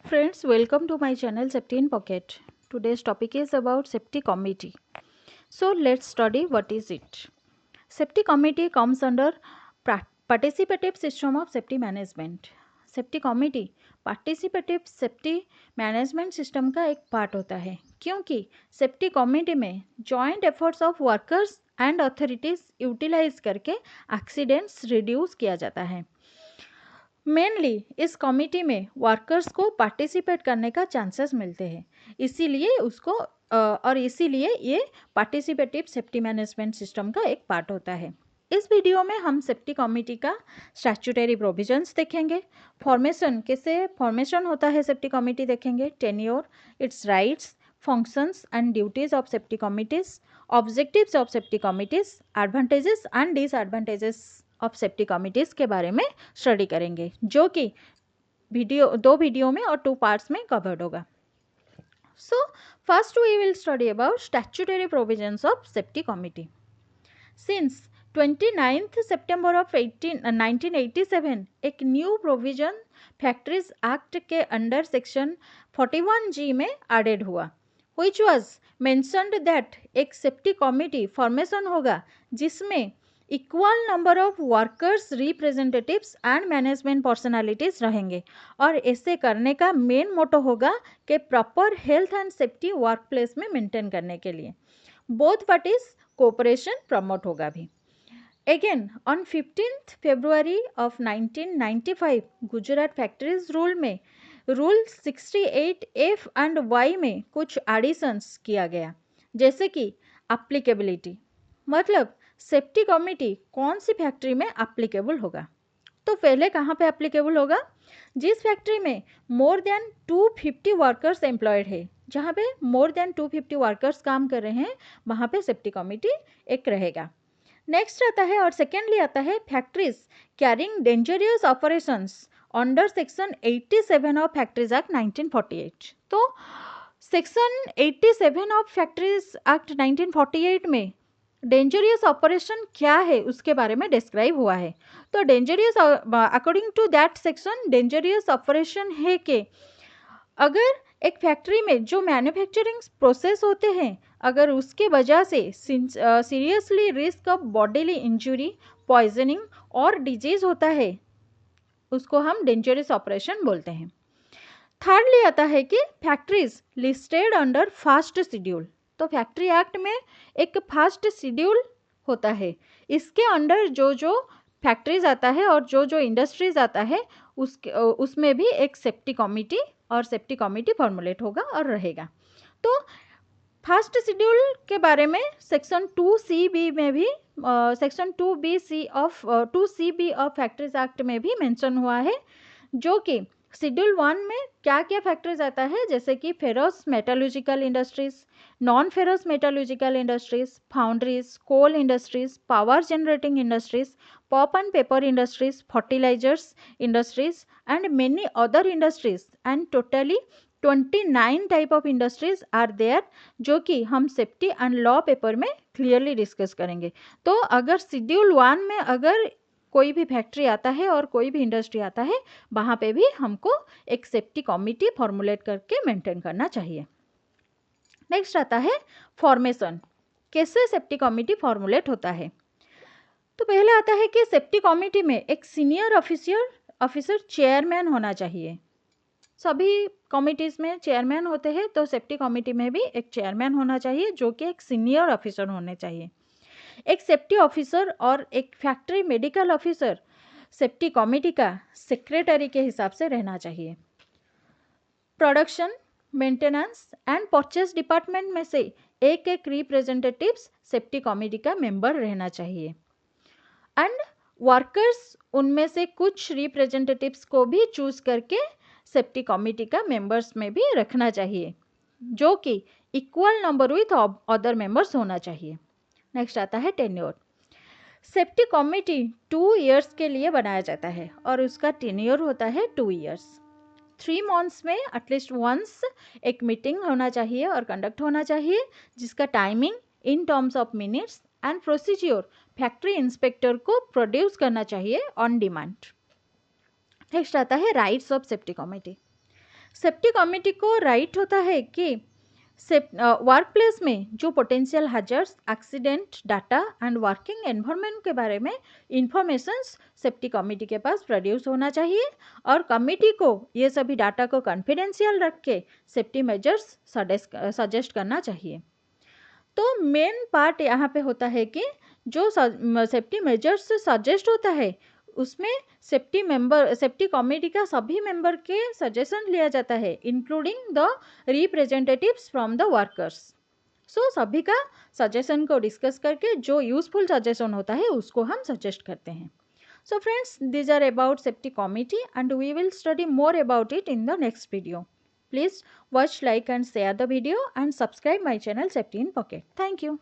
Friends, welcome to my channel Safety in Pocket. Today's topic is about Safety Committee. So let's study what is it. Safety Committee comes under participative system of safety management. Safety Committee participative safety management system का एक part होता है क्योंकि safety committee में joint efforts of workers and authorities utilize करके accidents reduce किया जाता है। मेनली इस कमिटी में वर्कर्स को पार्टिसिपेट करने का चांसेस मिलते हैं, इसीलिए ये पार्टिसिपेटिव सेफ्टी मैनेजमेंट सिस्टम का एक पार्ट होता है। इस वीडियो में हम सेफ्टी कमिटी का स्टैट्यूटरी प्रोविजंस देखेंगे, कैसे फॉर्मेशन होता है सेफ्टी कमिटी देखेंगे, tenure, it's rights, functions and duties of safety committees, objectives of safety committees, advantages and disadvantages of safety committees के बारे में स्टडी करेंगे, जो कि दो वीडियो में और 2 पार्ट्स में कवर्ड होगा। So first we will study about statutory provisions of safety committee. Since 29 सितंबर ऑफ 1987 एक न्यू प्रोविजन फैक्ट्रीज एक्ट के अंडर सेक्शन 41G में एडेड हुआ, which was mentioned that एक सेफ्टी कमिटी फॉर्मेशन होगा जिसमें equal number of workers, representatives and management personalities रहेंगे और ऐसे करने का मेन मोटो होगा कि proper health and safety workplace में मेंटेन करने के लिए बोथ पार्टीज कोऑपरेशन प्रमोट होगा भी। Again on 15 February of 1995 Gujarat factories rule में रूल 68F एंड Y में कुछ एडिशंस किया गया, जैसे कि एप्लीकेबिलिटी, मतलब सेफ्टी कमिटी कौन सी फैक्ट्री में एप्लीकेबल होगा। तो पहले कहाँ पे एप्लीकेबल होगा? जिस फैक्ट्री में मोर देन 250 वर्कर्स एम्प्लॉयड है, जहाँ पे मोर देन 250 वर्कर्स काम कर रहे हैं, वहाँ पे सेफ्टी कमिटी एक रहेगा। नेक्स्ट आता है और सेकेंडली आता है factories carrying dangerous operations under section 87 of factories act 1948। तो सेक्शन 87 ऑफ फैक्ट्रीज एक्ट 1948 में डेंजरियस ऑपरेशन क्या है उसके बारे में डिस्क्राइब हुआ है। तो dangerous, according to that section, dangerous operation है कि अगर एक फैक्ट्री में जो मैन्युफैक्चरिंग प्रोसेस होते हैं, अगर उसके वजह से seriously risk of bodily injury, poisoning और डिजीज होता है, उसको हम डेंजरियस ऑपरेशन बोलते हैं। थर्डली आता है कि factories listed under fast schedule. तो फैक्ट्री एक्ट में एक फास्ट शेड्यूल होता है, इसके अंडर जो जो फैक्ट्रीज आता है और जो जो इंडस्ट्रीज आता है उसमें भी एक सेफ्टी कमिटी और सेफ्टी कमिटी फॉर्मुलेट होगा और रहेगा। तो फास्ट शेड्यूल के बारे में सेक्शन 2CB में भी section 2CB of factories act में भी मेंशन हुआ है, जो कि शेड्यूल 1 में क्या क्या फैक्ट्रीज आता है, जैसे कि ferrous metallurgical industries, non ferrous metallurgical industries, foundries, coal industries, power generating industries, पॉप and paper industries, fertilizers industries and many other industries and totally 29 type of industries are there, जो कि हम सेफ्टी एंड लॉ पेपर में clearly discuss करेंगे। तो अगर schedule 1 में अगर कोई भी फैक्ट्री आता है और कोई भी इंडस्ट्री आता है, वहाँ पे भी हमको एक सेफ्टी कमिटी फॉर्मुलेट करके मेंटेन करना चाहिए। नेक्स्ट आता है फॉर्मेशन, कैसे सेफ्टी कमिटी फॉर्मुलेट होता है। तो पहले आता है कि सेफ्टी कमिटी में एक सीनियर ऑफिसर चेयरमैन होना चाहिए। सभी कमिटीज़ में चेयरमैन होते हैं, तो सेफ्टी कमिटी में भी एक चेयरमैन होना चाहिए जो कि एक सीनियर ऑफिसर होने चाहिए। एक सेफ्टी ऑफिसर और एक factory medical officer safety committee का सेक्रेटरी के हिसाब से रहना चाहिए। Production, maintenance and purchase department में से एक एक रिप्रेजेंटेटिव्स सेफ्टी कमिटी का मेंबर रहना चाहिए एंड वर्कर्स उनमें से कुछ रिप्रेजेंटेटिव्स को भी चूज करके सेफ्टी कमिटी का मेंबर्स में भी रखना चाहिए, जो कि equal number with other members होना चाहिए। नेक्स्ट आता है टेन्योर। सेफ्टी कमिटी 2 इयर्स के लिए बनाया जाता है और उसका टेन्योर होता है 2 इयर्स। 3 मंथ्स में एटलीस्ट वंस एक मीटिंग होना चाहिए और कंडक्ट होना चाहिए, जिसका timing in terms of minutes and procedure factory inspector को प्रोड्यूस करना चाहिए ऑन डिमांड। नेक्स्ट आता है rights of safety committee. Safety committee को राइट होता है कि वर्क प्लेस में जो potential hazards, accident data and working environment के बारे में इंफॉर्मेशंस सेफ्टी कमिटी के पास प्रोड्यूस होना चाहिए और कमिटी को ये सभी डाटा को कॉन्फिडेंशियल रख के सेफ्टी मेजर्स सजेस्ट करना चाहिए। तो मेन पार्ट यहाँ पे होता है कि जो सेफ्टी मेजर्स सजेस्ट होता है उसमें सेफ्टी कमिटी का सभी मेंबर के सजेशन लिया जाता है, including the representatives from the workers. So सभी का सजेशन को डिस्कस करके जो यूजफुल सजेशन होता है उसको हम सजेस्ट करते हैं। So friends, these are about safety committee and we will study more about it in the next video. Please watch, like and share the video and subscribe my channel Safety in Pocket. Thank you.